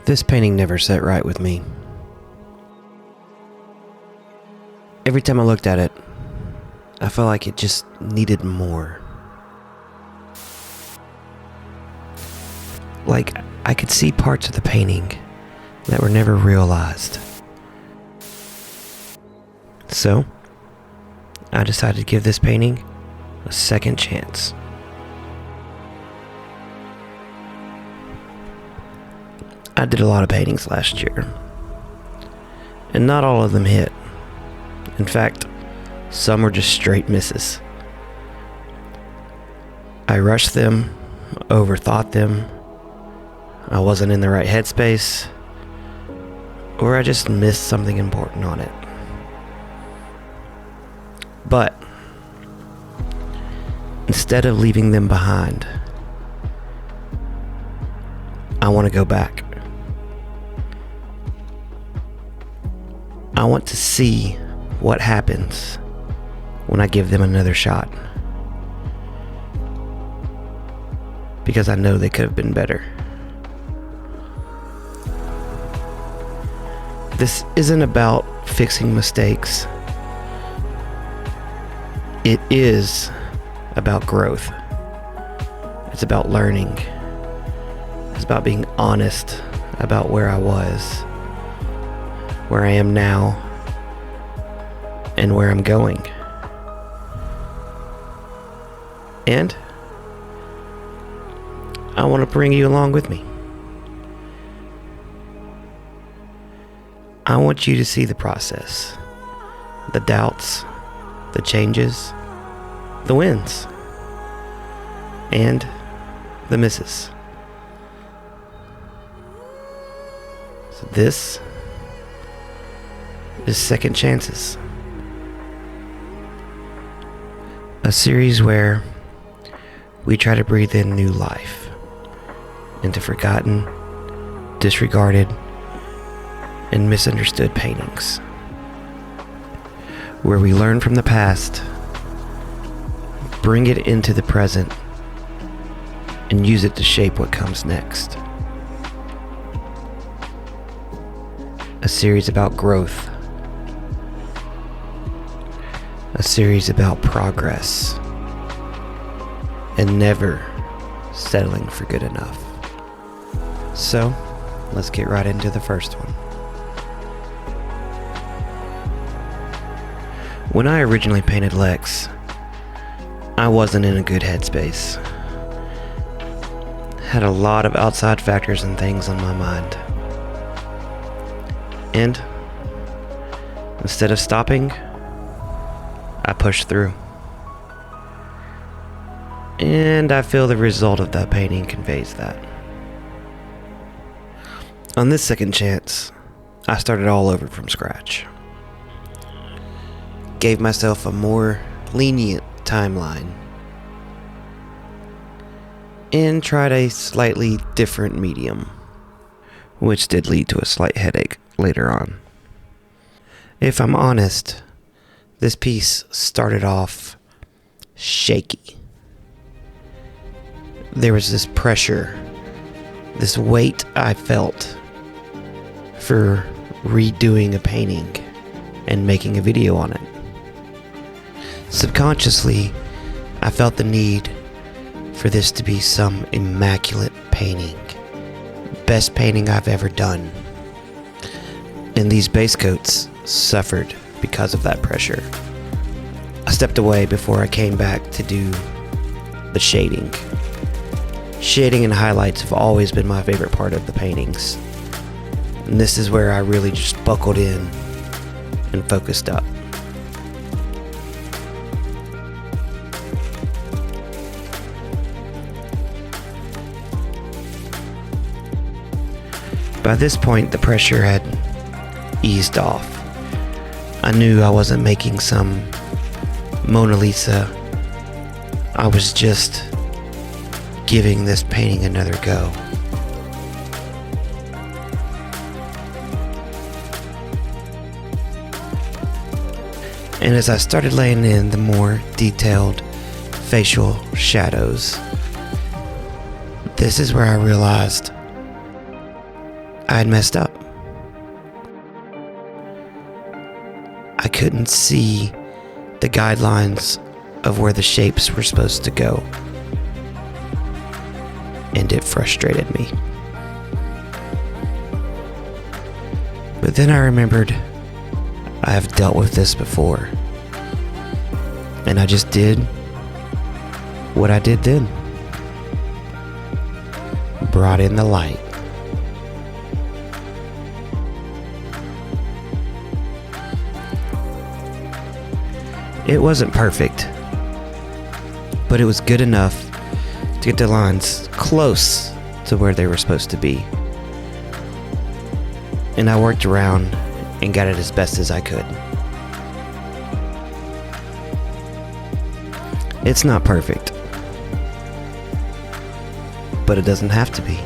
This painting never sat right with me. Every time I looked at it, I felt like it just needed more. Like I could see parts of the painting that were never realized. So, I decided to give this painting a second chance. I did a lot of paintings last year, and not all of them hit. In fact, some were just straight misses. I rushed them, overthought them, I wasn't in the right headspace, or I just missed something important on it. But instead of leaving them behind, I want to go back. I want to see what happens when I give them another shot. Because I know they could have been better. This isn't about fixing mistakes. It is about growth. It's about learning. It's about being honest about where I was, where I am now, and where I'm going. And I want to bring you along with me. I want you to see the process, the doubts, the changes, the wins, and the misses. So this is Second Chances, a series where we try to breathe in new life into forgotten, disregarded, and misunderstood paintings, where we learn from the past, bring it into the present, and use it to shape what comes next. A series about growth, a series about progress, and never settling for good enough. So, let's get right into the first one. When I originally painted Lex, I wasn't in a good headspace. Had a lot of outside factors and things on my mind. And instead of stopping, I pushed through. And I feel the result of that painting conveys that. On this second chance, I started all over from scratch. Gave myself a more lenient timeline and tried a slightly different medium, which did lead to a slight headache later on. If I'm honest, this piece started off shaky. There was this pressure, this weight I felt for redoing a painting and making a video on it. Subconsciously, I felt the need for this to be some immaculate painting. Best painting I've ever done. And these base coats suffered because of that pressure. I stepped away before I came back to do the shading. Shading and highlights have always been my favorite part of the paintings. And this is where I really just buckled in and focused up. By this point, the pressure had eased off. I knew I wasn't making some Mona Lisa. I was just giving this painting another go. And as I started laying in the more detailed facial shadows, this is where I realized I had messed up. I couldn't see the guidelines of where the shapes were supposed to go. And it frustrated me. But then I remembered I have dealt with this before. And I just did what I did then. Brought in the light. It wasn't perfect, but it was good enough to get the lines close to where they were supposed to be. And I worked around and got it as best as I could. It's not perfect, but it doesn't have to be.